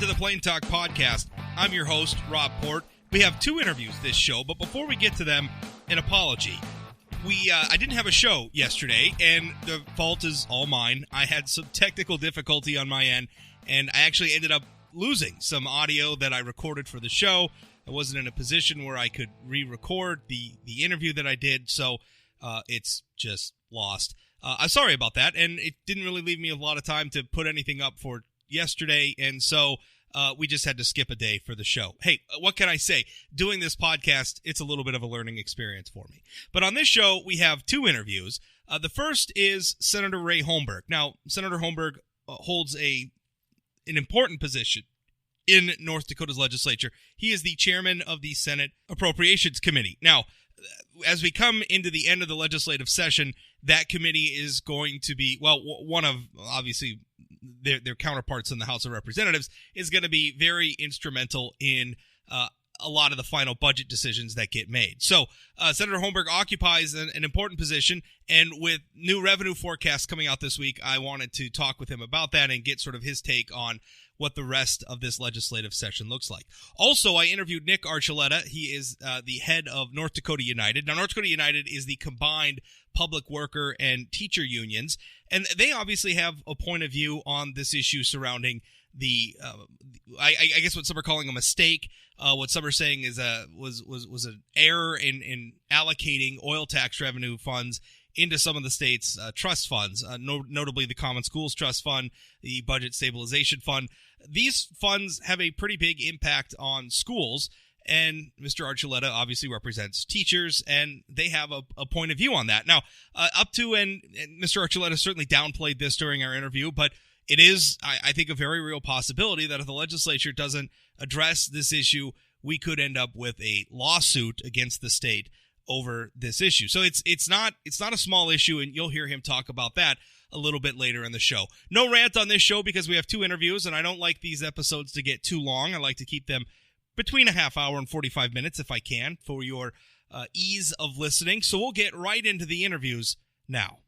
to the Plain Talk Podcast. I'm your host, Rob Port. We have two interviews this show, but before we get to them, an apology. I didn't have a show yesterday, and the fault is all mine. I had some technical difficulty on my end, and I actually ended up losing some audio that I recorded for the show. I wasn't in a position where I could re-record the interview that I did, so it's just lost. I'm sorry about that, and it didn't really leave me a lot of time to put anything up for yesterday, and so we just had to skip a day for the show. Hey, what can I say? Doing this podcast, it's a little bit of a learning experience for me. But on this show, we have two interviews. The first is Senator Ray Holmberg. Now, Senator Holmberg holds an important position in North Dakota's legislature. He is the chairman of the Senate Appropriations Committee. Now, as we come into the end of the legislative session, that committee is going to be, well, one of, obviously, their counterparts in the House of Representatives is going to be very instrumental in a lot of the final budget decisions that get made. So Senator Holmberg occupies an important position, and with new revenue forecasts coming out this week, I wanted to talk with him about that and get sort of his take on what the rest of this legislative session looks like. Also, I interviewed Nich Archuleta. He is the head of North Dakota United. Now, North Dakota United is the combined public worker and teacher unions, and they obviously have a point of view on this issue surrounding the, I guess what some are calling a mistake, what some are saying is was an error in allocating oil tax revenue funds into some of the state's trust funds, notably the Common Schools Trust Fund, the Budget Stabilization Fund. These funds have a pretty big impact on schools, and Mr. Archuleta obviously represents teachers, and they have a point of view on that. Now, and Mr. Archuleta certainly downplayed this during our interview, but it is, I think, a very real possibility that if the legislature doesn't address this issue, we could end up with a lawsuit against the state over this issue. So it's not a small issue, and you'll hear him talk about that a little bit later in the show. No rant on this show because we have two interviews, and I don't like these episodes to get too long. I like to keep them between a half hour and 45 minutes if I can for your ease of listening. So we'll get right into the interviews now.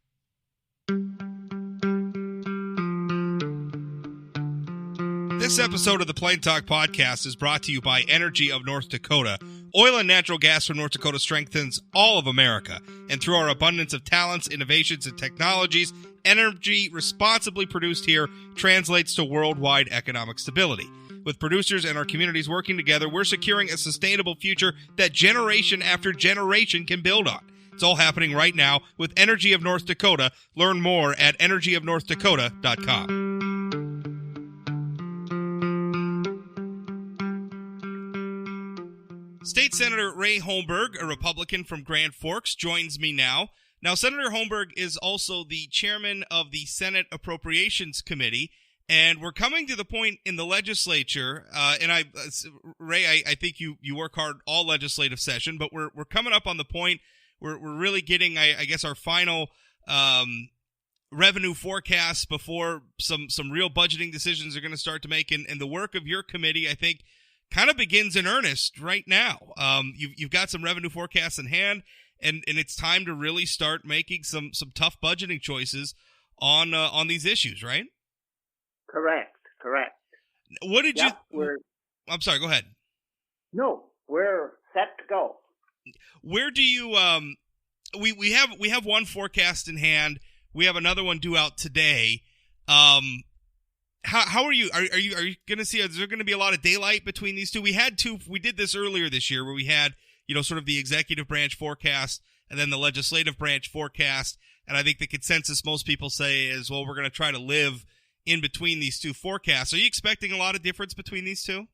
This episode of the Plain Talk Podcast is brought to you by Energy of North Dakota. Oil and natural gas from North Dakota strengthens all of America. And through our abundance of talents, innovations, and technologies, energy responsibly produced here translates to worldwide economic stability. With producers and our communities working together, we're securing a sustainable future that generation after generation can build on. It's all happening right now with Energy of North Dakota. Learn more at energyofnorthdakota.com. State Senator Ray Holmberg, a Republican from Grand Forks, joins me now. Now, Senator Holmberg is also the chairman of the Senate Appropriations Committee, and we're coming to the point in the legislature, Ray, I think you work hard all legislative session, but we're coming up on the point where we're really getting, I guess, our final revenue forecasts before some real budgeting decisions are going to start to make, and the work of your committee, I think, kind of begins in earnest right now. You've got some revenue forecasts in hand, and it's time to really start making some tough budgeting choices on these issues, right? Correct. What did you? I'm sorry. Go ahead. No, we're set to go. Where do you? We have one forecast in hand. We have another one due out today. How are you? Are you going to see? Is there going to be a lot of daylight between these two? We had two. We did this earlier this year, where we had sort of the executive branch forecast and then the legislative branch forecast. And I think the consensus most people say is, well, we're going to try to live in between these two forecasts. Are you expecting a lot of difference between these two?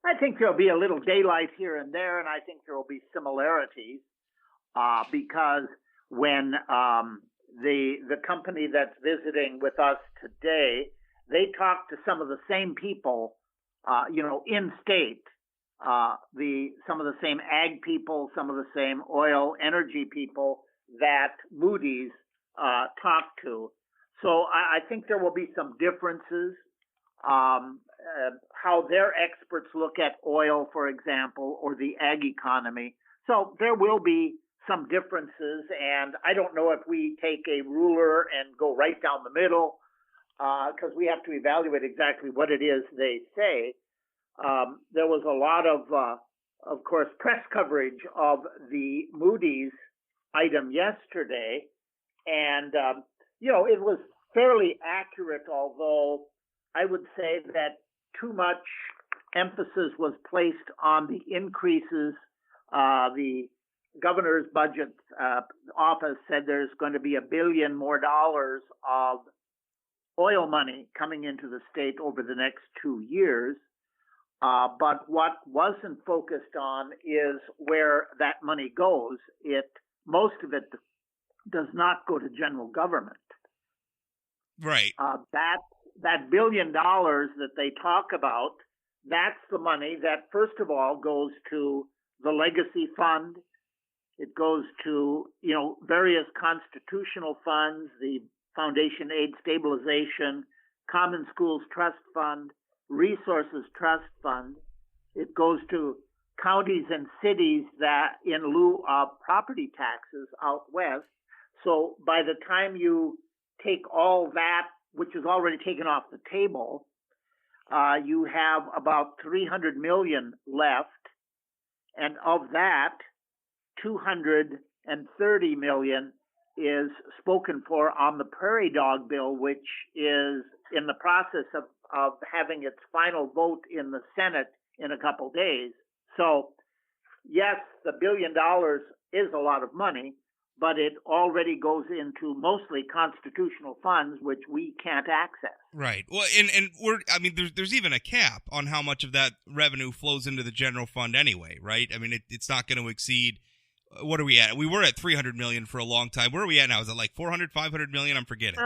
I think there'll be a little daylight here and there, and I think there will be similarities because when the company that's visiting with us today, they talked to some of the same people, in state, some of the same ag people, some of the same oil energy people that Moody's talked to. So I think there will be some differences, how their experts look at oil, for example, or the ag economy. So there will be some differences, and I don't know if we take a ruler and go right down the middle, because we have to evaluate exactly what it is they say. There was a lot of course, press coverage of the Moody's item yesterday, and it was fairly accurate, although I would say that too much emphasis was placed on the increases. The governor's budget office said there's going to be $1 billion more of oil money coming into the state over the next 2 years. But what wasn't focused on is where that money goes. Most of it does not go to general government. Right. That $1 billion that they talk about, that's the money that, first of all, goes to the legacy fund. It goes to, various constitutional funds, the Foundation Aid Stabilization, Common Schools Trust Fund, Resources Trust Fund. It goes to counties and cities that in lieu of property taxes out west. So by the time you take all that, which is already taken off the table, you have about $300 million left. And of that, $230 million is spoken for on the prairie dog bill, which is in the process of having its final vote in the Senate in a couple days. So, yes, the $1 billion is a lot of money, but it already goes into mostly constitutional funds, which we can't access. Right. Well, there's even a cap on how much of that revenue flows into the general fund anyway, right? I mean, it's not going to exceed. What are we at? We were at $300 million for a long time. Where are we at now? Is it like 400, 500 million? I'm forgetting.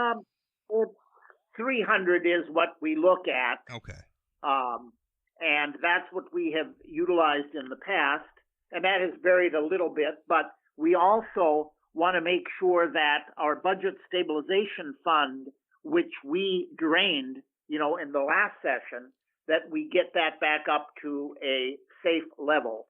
300 is what we look at. Okay. And that's what we have utilized in the past, and that has varied a little bit. But we also want to make sure that our budget stabilization fund, which we drained, in the last session, that we get that back up to a safe level.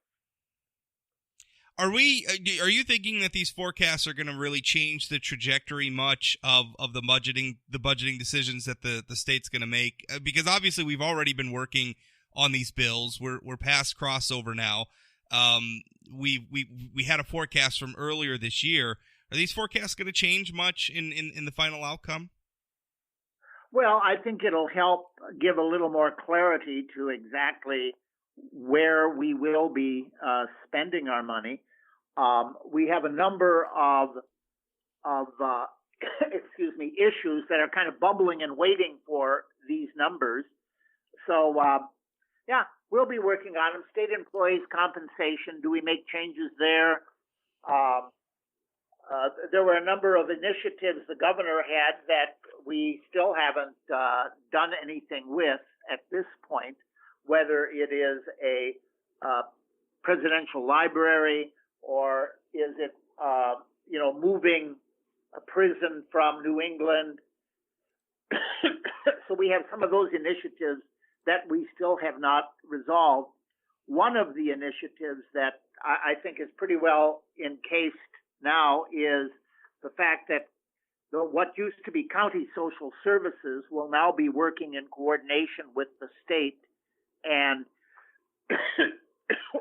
Are you thinking that these forecasts are going to really change the trajectory much of the budgeting decisions that the state's going to make? Because obviously we've already been working on these bills. We're past crossover now. We had a forecast from earlier this year. Are these forecasts going to change much in the final outcome? Well, I think it'll help give a little more clarity to exactly where we will be spending our money. We have a number of issues that are kind of bubbling and waiting for these numbers. So, we'll be working on them. State employees' compensation. Do we make changes there? There were a number of initiatives the governor had that we still haven't done anything with at this point, whether it is a presidential library or is it, moving a prison from New England. So we have some of those initiatives that we still have not resolved. One of the initiatives that I think is pretty well encased now is the fact that what used to be county social services will now be working in coordination with the state, and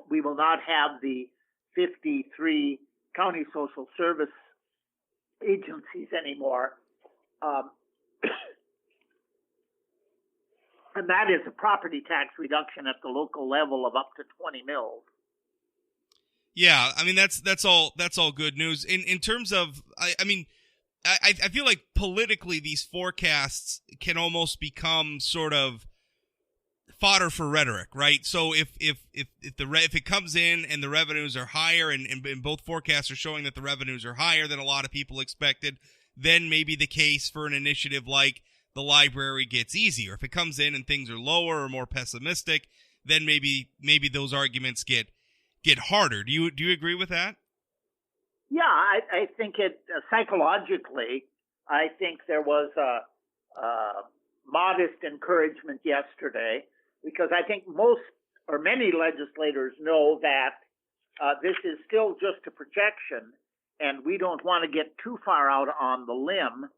we will not have the 53 county social service agencies anymore. And that is a property tax reduction at the local level of up to 20 mils. Yeah, I mean that's all good news. In terms of, I feel like politically these forecasts can almost become sort of fodder for rhetoric, right? So if it comes in and the revenues are higher, and both forecasts are showing that the revenues are higher than a lot of people expected, then maybe the case for an initiative like the library gets easier. If it comes in and things are lower or more pessimistic, then maybe those arguments get harder. Do you agree with that? Yeah, I think it psychologically. I think there was a modest encouragement yesterday, because I think most or many legislators know that this is still just a projection, and we don't want to get too far out on the limb.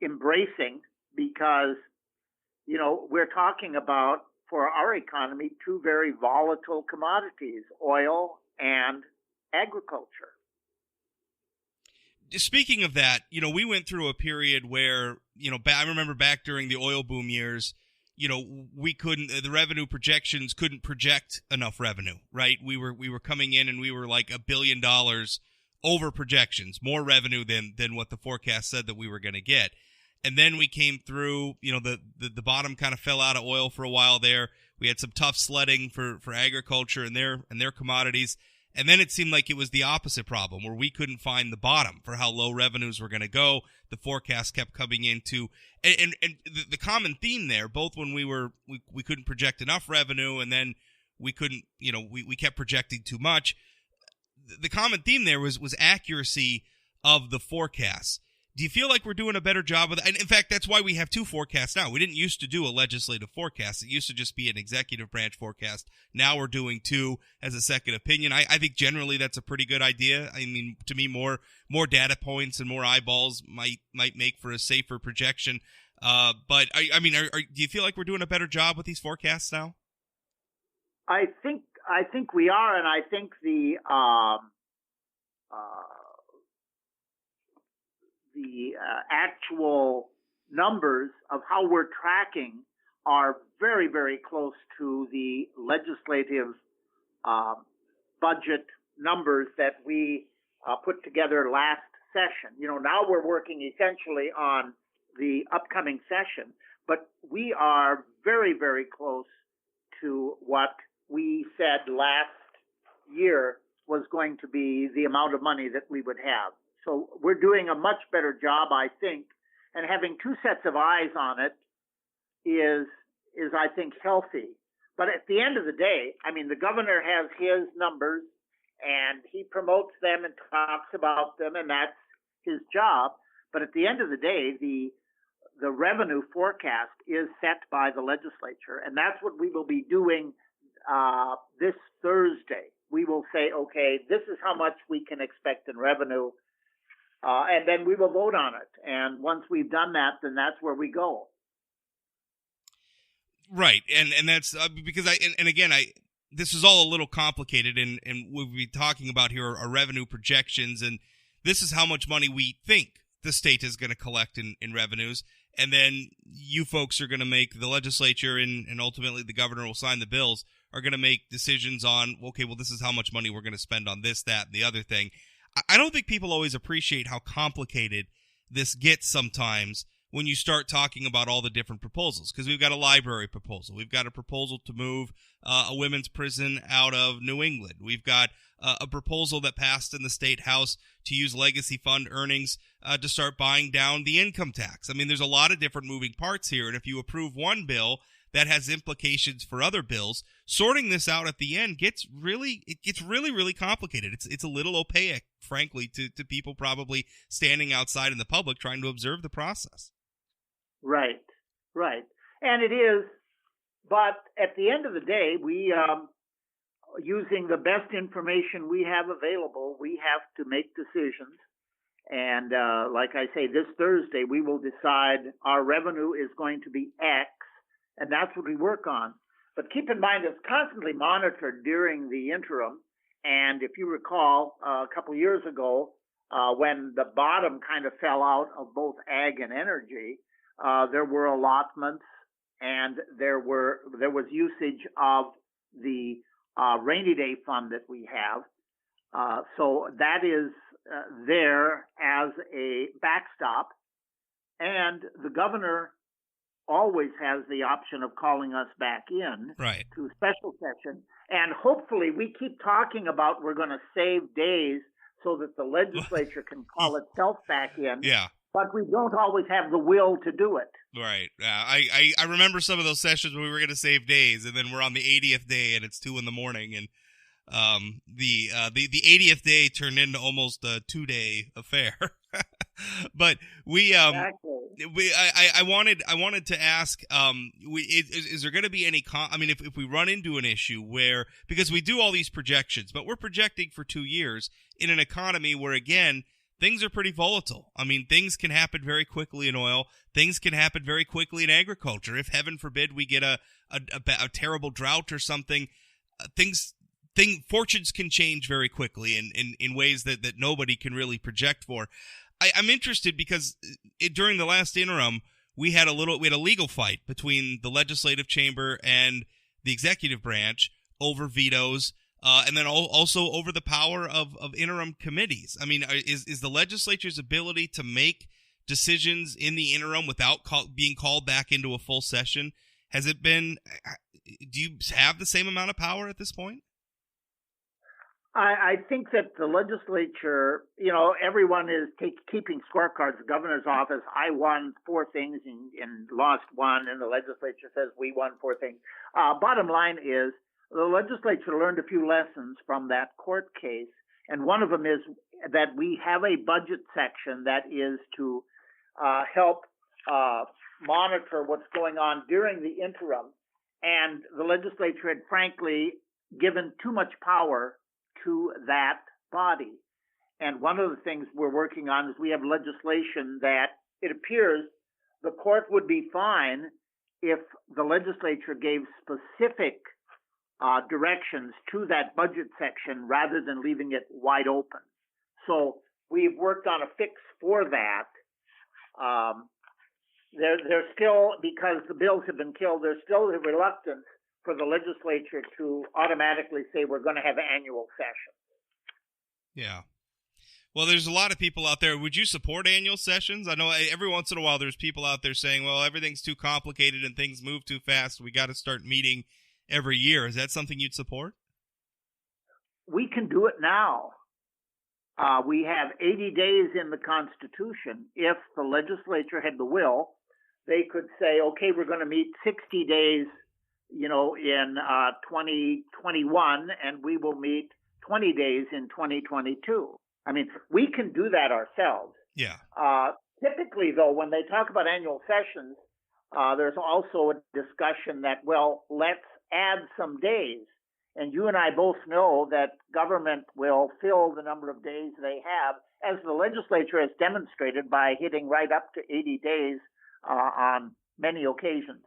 embracing because, we're talking about, for our economy, two very volatile commodities, oil and agriculture. Speaking of that, we went through a period where, I remember back during the oil boom years, the revenue projections couldn't project enough revenue, right? We were coming in and we were like $1 billion over projections, more revenue than what the forecast said that we were going to get. And then we came through, the bottom kind of fell out of oil for a while there. We had some tough sledding for agriculture and their commodities. And then it seemed like it was the opposite problem, where we couldn't find the bottom for how low revenues were going to go. The forecast kept coming into, and the common theme there, both when we couldn't project enough revenue, and then we couldn't, we kept projecting too much. The common theme there was accuracy of the forecasts. Do you feel like we're doing a better job with it? And in fact, that's why we have two forecasts now. We didn't used to do a legislative forecast. It used to just be an executive branch forecast. Now we're doing two as a second opinion. I think generally that's a pretty good idea. I mean, to me, more data points and more eyeballs might make for a safer projection. But do you feel like we're doing a better job with these forecasts now? I think we are, and I think the actual numbers of how we're tracking are very, very close to the legislative budget numbers that we put together last session. Now we're working essentially on the upcoming session, but we are very, very close to what we said last year was going to be the amount of money that we would have. So we're doing a much better job, I think, and having two sets of eyes on it is I think, healthy. But at the end of the day, the governor has his numbers, and he promotes them and talks about them, and that's his job. But at the end of the day, the revenue forecast is set by the legislature, and that's what we will be doing this Thursday. We will say, okay, this is how much we can expect in revenue. And then we will vote on it. And once we've done that, then that's where we go. Right. And that's because this is all a little complicated. And what we'll be talking about here are revenue projections. And this is how much money we think the state is going to collect in revenues. And then you folks are going to make, the legislature and ultimately the governor will sign the bills, are going to make decisions on, okay, well, this is how much money we're going to spend on this, that, and the other thing. I don't think people always appreciate how complicated this gets sometimes when you start talking about all the different proposals, because we've got a library proposal. We've got a proposal to move a women's prison out of New England. We've got a proposal that passed in the state house to use legacy fund earnings to start buying down the income tax. There's a lot of different moving parts here, and if you approve one bill, that has implications for other bills. Sorting this out at the end gets really complicated. It's a little opaque, frankly, to people probably standing outside in the public trying to observe the process. Right. And it is, but at the end of the day, we, using the best information we have available, we have to make decisions. And like I say, this Thursday, we will decide our revenue is going to be X, and that's what we work on. But keep in mind, it's constantly monitored during the interim. And if you recall, a couple years ago, when the bottom kind of fell out of both ag and energy, there were allotments, and there was usage of the rainy day fund that we have. So that is there as a backstop. And the governor always has the option of calling us back in to special session. And hopefully we keep talking about we're going to save days so that the legislature can call itself back in. Yeah. But we don't always have the will to do it. Right. I remember some of those sessions when we were going to save days, and then we're on the 80th day and it's 2 a.m. and the 80th day turned into almost a 2-day affair. But exactly. I wanted to ask, is there going to be any? If we run into an issue where, because we do all these projections, but we're projecting for 2 years in an economy where, again, things are pretty volatile. I mean, things can happen very quickly in oil. Things can happen very quickly in agriculture. If, heaven forbid, we get a terrible drought or something, fortunes can change very quickly in ways that nobody can really project for. I'm interested because during the last interim, we had a legal fight between the legislative chamber and the executive branch over vetoes, and then also over the power of interim committees. I mean, is the legislature's ability to make decisions in the interim without being called back into a full session, has it been? Do you have the same amount of power at this point? I think that the legislature, everyone is keeping scorecards. The governor's office, I won 4 things and lost 1, and the legislature says we won 4 things. Bottom line is the legislature learned a few lessons from that court case, and one of them is that we have a budget section that is to help monitor what's going on during the interim, and the legislature had frankly given too much power to that body. And one of the things we're working on is we have legislation that it appears the court would be fine if the legislature gave specific directions to that budget section rather than leaving it wide open. So we've worked on a fix for that. There's still, because the bills have been killed, there's still a reluctance for the legislature to automatically say we're going to have annual sessions. Yeah. Well, there's a lot of people out there. Would you support annual sessions? I know every once in a while there's people out there saying, well, everything's too complicated and things move too fast. We got to start meeting every year. Is that something you'd support? We can do it now. We have 80 days in the Constitution. If the legislature had the will, they could say, okay, we're going to meet 60 days in 2021, and we will meet 20 days in 2022. I mean, we can do that ourselves. Yeah. Typically, though, when they talk about annual sessions, there's also a discussion that, well, let's add some days. And you and I both know that government will fill the number of days they have, as the legislature has demonstrated by hitting right up to 80 days on many occasions.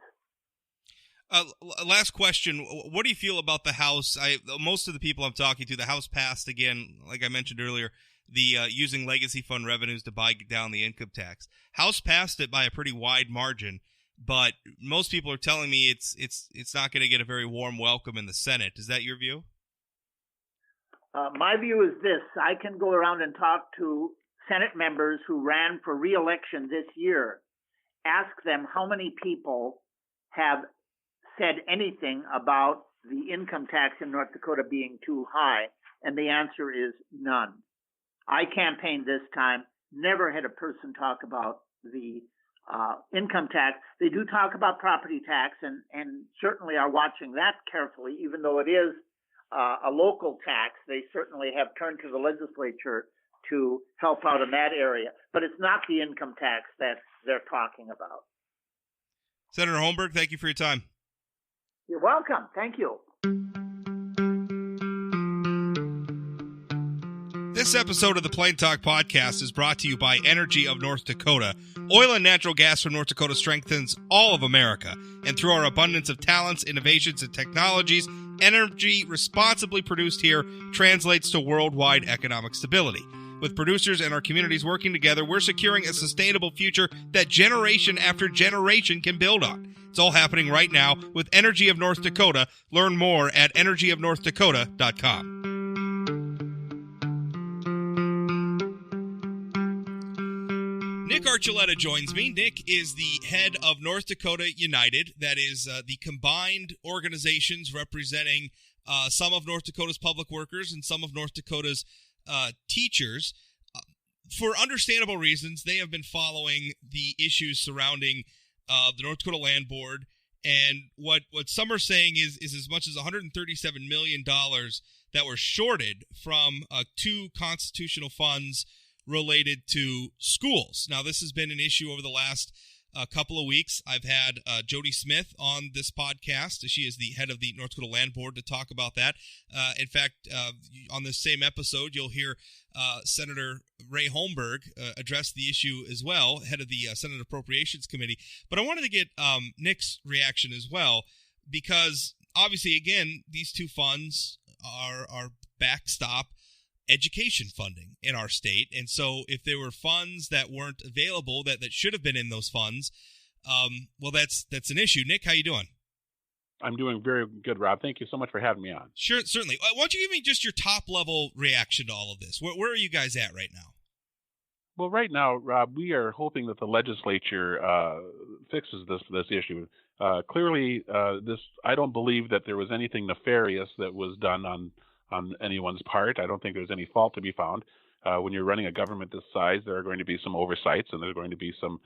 Last question. What do you feel about the House? Most of the people I'm talking to, the House passed, again, like I mentioned earlier, the using legacy fund revenues to buy down the income tax. House passed it by a pretty wide margin, but most people are telling me it's not going to get a very warm welcome in the Senate. Is that your view? My view is this. I can go around and talk to Senate members who ran for re-election this year, ask them how many people have said anything about the income tax in North Dakota being too high, and the answer is none. I campaigned this time, never had a person talk about the income tax. They do talk about property tax and certainly are watching that carefully, even though it is a local tax. They certainly have turned to the legislature to help out in that area, but it's not the income tax that they're talking about. Senator Holmberg, thank you for your time. You're welcome. Thank you. This episode of the Plain Talk Podcast is brought to you by Energy of North Dakota. Oil and natural gas from North Dakota strengthens all of America. And through our abundance of talents, innovations, and technologies, energy responsibly produced here translates to worldwide economic stability. With producers and our communities working together, we're securing a sustainable future that generation after generation can build on. It's all happening right now with Energy of North Dakota. Learn more at energyofnorthdakota.com. Nich Archuleta joins me. Nich is the head of North Dakota United. That is the combined organizations representing some of North Dakota's public workers and some of North Dakota's teachers. For understandable reasons, they have been following the issues surrounding the North Dakota Land Board, and what some are saying is as much as $137 million that were shorted from 2 constitutional funds related to schools. Now, this has been an issue over the last couple of weeks, I've had Jody Smith on this podcast. She is the head of the North Dakota Land Board to talk about that. In fact, on this same episode, you'll hear Senator Ray Holmberg address the issue as well, head of the Senate Appropriations Committee. But I wanted to get Nich's reaction as well, because obviously, again, these two funds are backstop education funding in our state. And so if there were funds that weren't available that should have been in those funds, well, that's an issue. Nich, how you doing? I'm doing very good, Rob. Thank you so much for having me on. Sure, certainly. Why don't you give me just your top-level reaction to all of this? Where are you guys at right now? Well, right now, Rob, we are hoping that the legislature fixes this issue. Clearly, I don't believe that there was anything nefarious that was done on anyone's part. I don't think there's any fault to be found. When you're running a government this size, there are going to be some oversights, and there's going to be some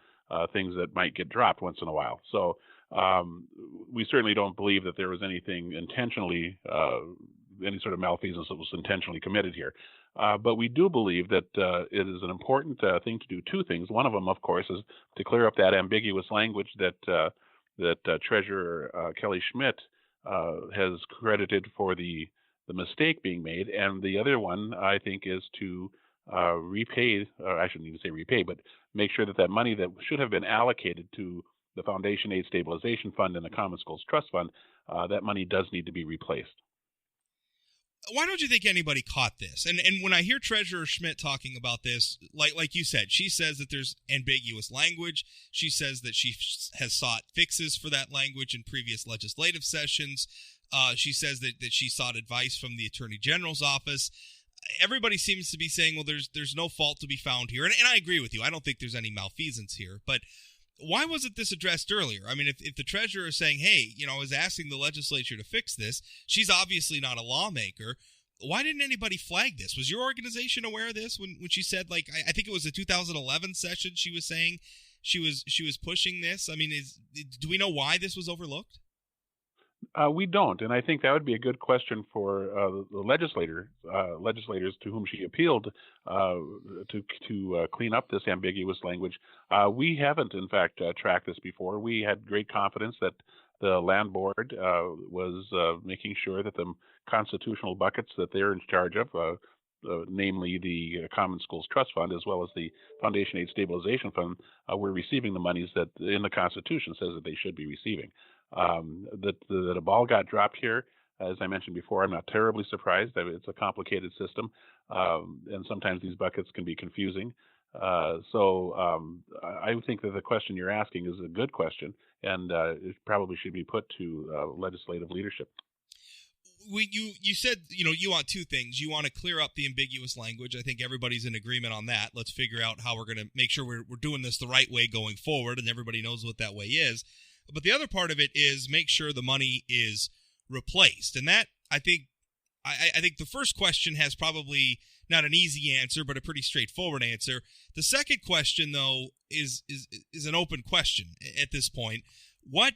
things that might get dropped once in a while. So we certainly don't believe that there was anything intentionally, any sort of malfeasance that was intentionally committed here. But we do believe that it is an important thing to do two things. One of them, of course, is to clear up that ambiguous language that Treasurer Kelly Schmidt has credited for the mistake being made, and the other one, I think, is to repay, I shouldn't even say repay, but make sure that money that should have been allocated to the Foundation Aid Stabilization Fund and the Common Schools Trust Fund, that money does need to be replaced. Why don't you think anybody caught this? And when I hear Treasurer Schmidt talking about this, like you said, she says that there's ambiguous language. She says that she has sought fixes for that language in previous legislative sessions. She says that she sought advice from the Attorney General's office. Everybody seems to be saying, well, there's no fault to be found here. And I agree with you. I don't think there's any malfeasance here. But why wasn't this addressed earlier? I mean, if the treasurer is saying, hey, is asking the legislature to fix this, she's obviously not a lawmaker. Why didn't anybody flag this? Was your organization aware of this when she said, I think it was a 2011 session she was saying she was pushing this? I mean, do we know why this was overlooked? We don't, and I think that would be a good question for the legislators to whom she appealed to clean up this ambiguous language. We haven't, in fact, tracked this before. We had great confidence that the Land Board was making sure that the constitutional buckets that they're in charge of, namely the Common Schools Trust Fund as well as the Foundation Aid Stabilization Fund, were receiving the monies that in the Constitution says that they should be receiving. That a ball got dropped here, as I mentioned before, I'm not terribly surprised. It's a complicated system, and sometimes these buckets can be confusing. So I think that the question you're asking is a good question, and it probably should be put to legislative leadership. You said, you want two things. You want to clear up the ambiguous language. I think everybody's in agreement on that. Let's figure out how we're going to make sure we're doing this the right way going forward, and everybody knows what that way is. But the other part of it is make sure the money is replaced. And that, I think the first question has probably not an easy answer, but a pretty straightforward answer. The second question, though, is an open question at this point. What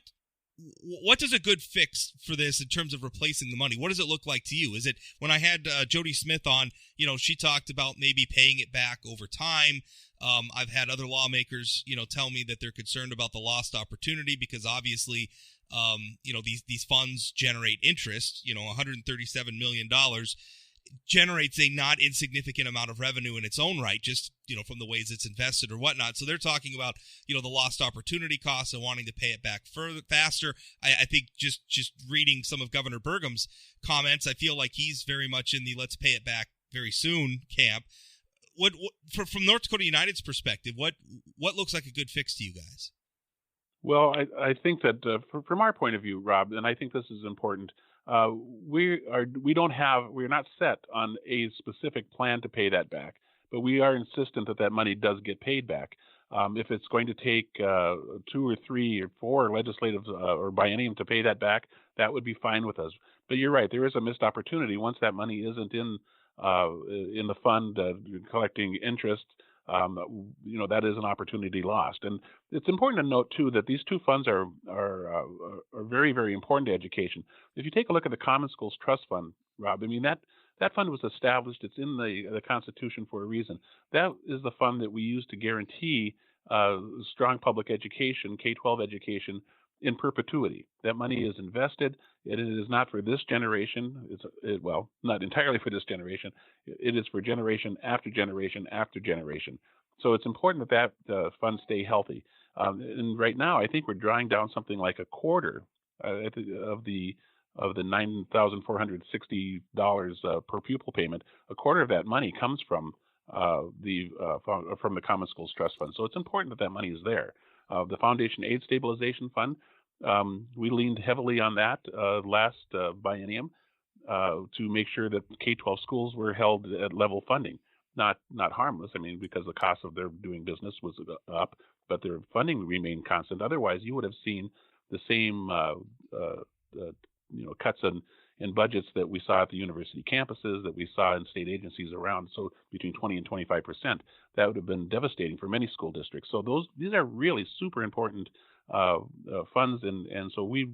does a good fix for this in terms of replacing the money? What does it look like to you? Is it, when I had Jody Smith on, she talked about maybe paying it back over time. I've had other lawmakers, tell me that they're concerned about the lost opportunity because obviously, these funds generate interest. $137 million generates a not insignificant amount of revenue in its own right, just, from the ways it's invested or whatnot. So they're talking about, the lost opportunity costs and wanting to pay it back faster. I think just reading some of Governor Burgum's comments, I feel like he's very much in the let's pay it back very soon camp. From North Dakota United's perspective, what looks like a good fix to you guys? Well, I think that from our point of view, Rob, and I think this is important, we're not set on a specific plan to pay that back, but we are insistent that money does get paid back. If it's going to take 2 or 3 or 4 legislative or biennium to pay that back, that would be fine with us. But you're right, there is a missed opportunity once that money isn't in the fund collecting interest. That is an opportunity lost. And it's important to note, too, that these two funds are very, very important to education. If you take a look at the Common Schools Trust Fund, Rob, I mean, that fund was established. It's in the Constitution for a reason. That is the fund that we use to guarantee strong public education, K-12 education, in perpetuity. That money is invested. It is not for this generation. Well, not entirely for this generation. It is for generation after generation after generation. So it's important that funds stay healthy. And right now, I think we're drawing down something like a quarter of the $9,460 per pupil payment. A quarter of that money comes from the Common Schools Trust Fund. So it's important that money is there. The Foundation Aid Stabilization Fund, we leaned heavily on that last biennium to make sure that K-12 schools were held at level funding, not harmless. I mean, because the cost of their doing business was up, but their funding remained constant. Otherwise, you would have seen the same cuts in budgets that we saw at the university campuses, that we saw in state agencies around. So between 20 and 25%, that would have been devastating for many school districts. So these are really super important funds, and so we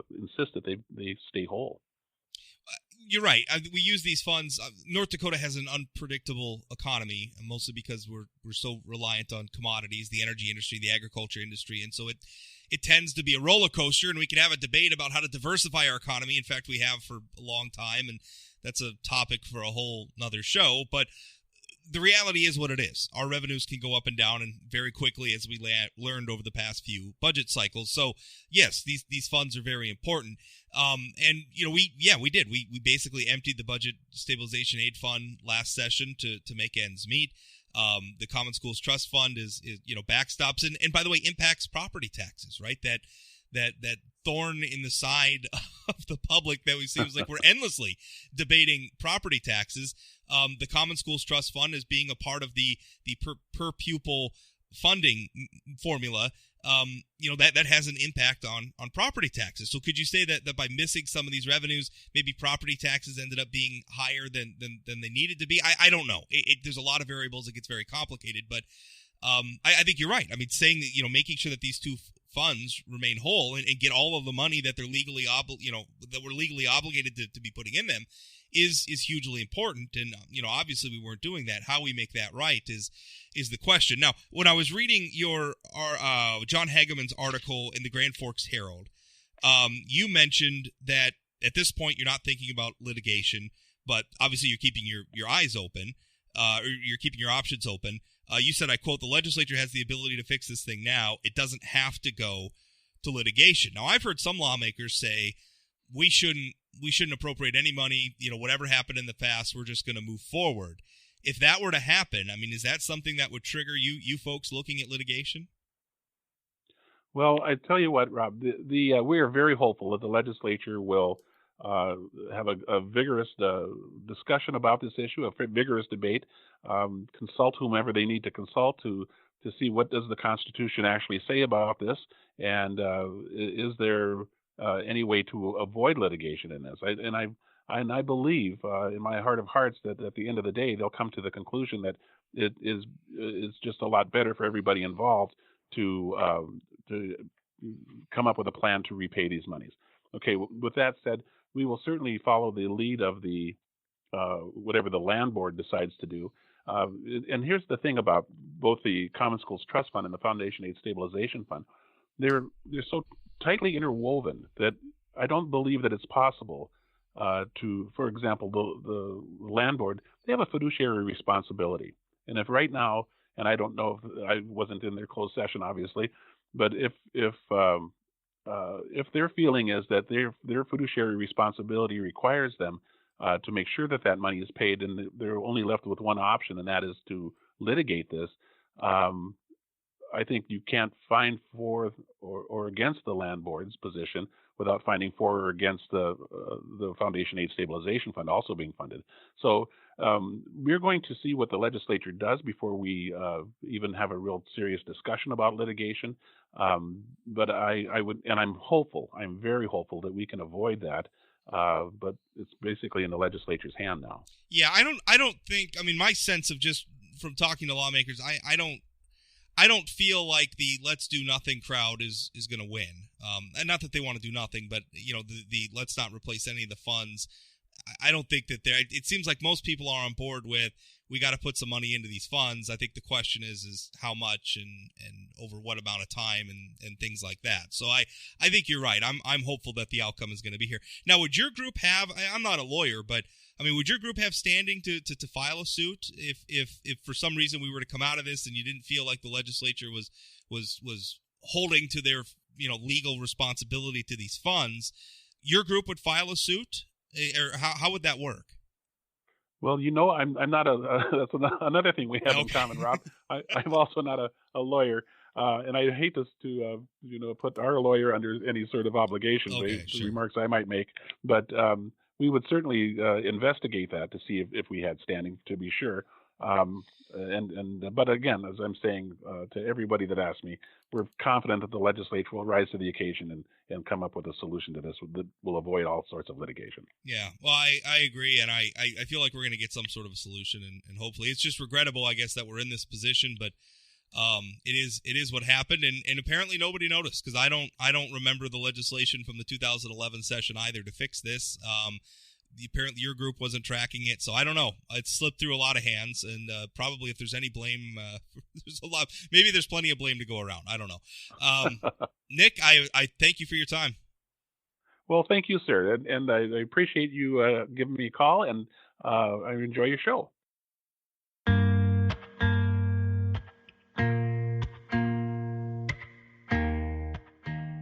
insist that they stay whole. You're right. We use these funds. North Dakota has an unpredictable economy, mostly because we're so reliant on commodities, the energy industry, the agriculture industry, and so it tends to be a roller coaster. And we can have a debate about how to diversify our economy. In fact, we have for a long time, and that's a topic for a whole nother show. But the reality is what it is. Our revenues can go up and down, and very quickly, as we learned over the past few budget cycles. So, yes, these funds are very important. And we did. We basically emptied the Budget Stabilization Aid Fund last session to make ends meet. The Common Schools Trust Fund is backstops and by the way impacts property taxes, right? That thorn in the side of the public that seems like we're endlessly debating property taxes. The Common Schools Trust Fund is being a part of the per pupil funding formula. That has an impact on property taxes. So could you say that by missing some of these revenues, maybe property taxes ended up being higher than they needed to be? I don't know. There's a lot of variables. It gets very complicated, but I think you're right. I mean, saying that, making sure that these two funds remain whole and get all of the money that they're legally that we're legally obligated to be putting in them is hugely important. And obviously we weren't doing that. How we make that right is the question. Now, when I was reading John Hageman's article in the Grand Forks Herald, you mentioned that at this point you're not thinking about litigation, but obviously you're keeping your eyes open, or you're keeping your options open. You said, I quote, "The legislature has the ability to fix this thing now. It doesn't have to go to litigation." Now, I've heard some lawmakers say we shouldn't appropriate any money. Whatever happened in the past, we're just going to move forward. If that were to happen, I mean, is that something that would trigger you folks looking at litigation? Well, I tell you what, Rob, we are very hopeful that the legislature will have a vigorous discussion about this issue, a vigorous debate, consult whomever they need to consult to see what does the Constitution actually say about this, and is there any way to avoid litigation in this? I believe in my heart of hearts that at the end of the day they'll come to the conclusion that it is just a lot better for everybody involved to come up with a plan to repay these monies. Okay, with that said, we will certainly follow the lead of the whatever the land board decides to do. And here's the thing about both the Common Schools Trust Fund and the Foundation Aid Stabilization Fund. They're so tightly interwoven that I don't believe that it's possible to, for example, the land board, they have a fiduciary responsibility. And if right now, and I don't know if I wasn't in their closed session, obviously, but if their feeling is that their fiduciary responsibility requires them to make sure that money is paid, and they're only left with one option, and that is to litigate this, I think you can't find for or against the land board's position without finding for or against the Foundation Aid Stabilization Fund also being funded. So we're going to see what the legislature does before we even have a real serious discussion about litigation. But I would, and I'm hopeful, I'm very hopeful that we can avoid that. But it's basically in the legislature's hand now. Yeah, I don't think, I mean, my sense of just from talking to lawmakers, I don't feel like the let's do nothing crowd is going to win. And not that they want to do nothing, but the let's not replace any of the funds. I don't think that it seems like most people are on board with we got to put some money into these funds. I think the question is how much and over what amount of time and things like that. So I think you're right. I'm hopeful that the outcome is going to be here. Now, would your group have, I'm not a lawyer, but I mean, would your group have standing to file a suit if for some reason we were to come out of this and you didn't feel like the legislature was holding to their, legal responsibility to these funds? Your group would file a suit, or how would that work? Well, I'm not that's another thing we have in common, Rob. I'm also not a lawyer, and I hate this to put our lawyer under any sort of obligation based remarks I might make, but we would certainly investigate that to see if we had standing, to be sure. But again, as I'm saying to everybody that asks me, we're confident that the legislature will rise to the occasion and come up with a solution to this that will avoid all sorts of litigation. Yeah, well, I agree, and I feel like we're going to get some sort of a solution, and hopefully it's just regrettable, I guess, that we're in this position, but it is what happened, and apparently nobody noticed, because I don't remember the legislation from the 2011 session either to fix this. Apparently your group wasn't tracking it, so I don't know. It slipped through a lot of hands, and probably if there's any blame, there's a lot. Maybe there's plenty of blame to go around. I don't know. Nich, I thank you for your time. Well, thank you, sir, and I appreciate you giving me a call, and I enjoy your show.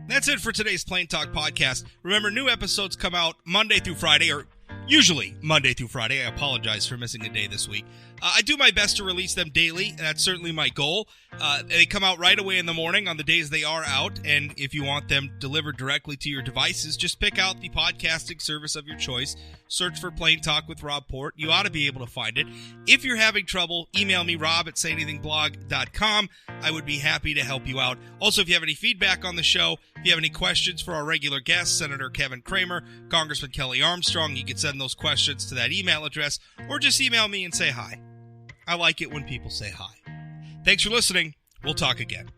That's it for today's Plain Talk podcast. Remember, new episodes come out Monday through Friday, or usually Monday through Friday. I apologize for missing a day this week. I do my best to release them daily, and that's certainly my goal. They come out right away in the morning on the days they are out, and if you want them delivered directly to your devices, just pick out the podcasting service of your choice. Search for Plain Talk with Rob Port. You ought to be able to find it. If you're having trouble, email me, rob@sayanythingblog.com. I would be happy to help you out. Also, if you have any feedback on the show, if you have any questions for our regular guests, Senator Kevin Cramer, Congressman Kelly Armstrong, you can send those questions to that email address, or just email me and say hi. I like it when people say hi. Thanks for listening. We'll talk again.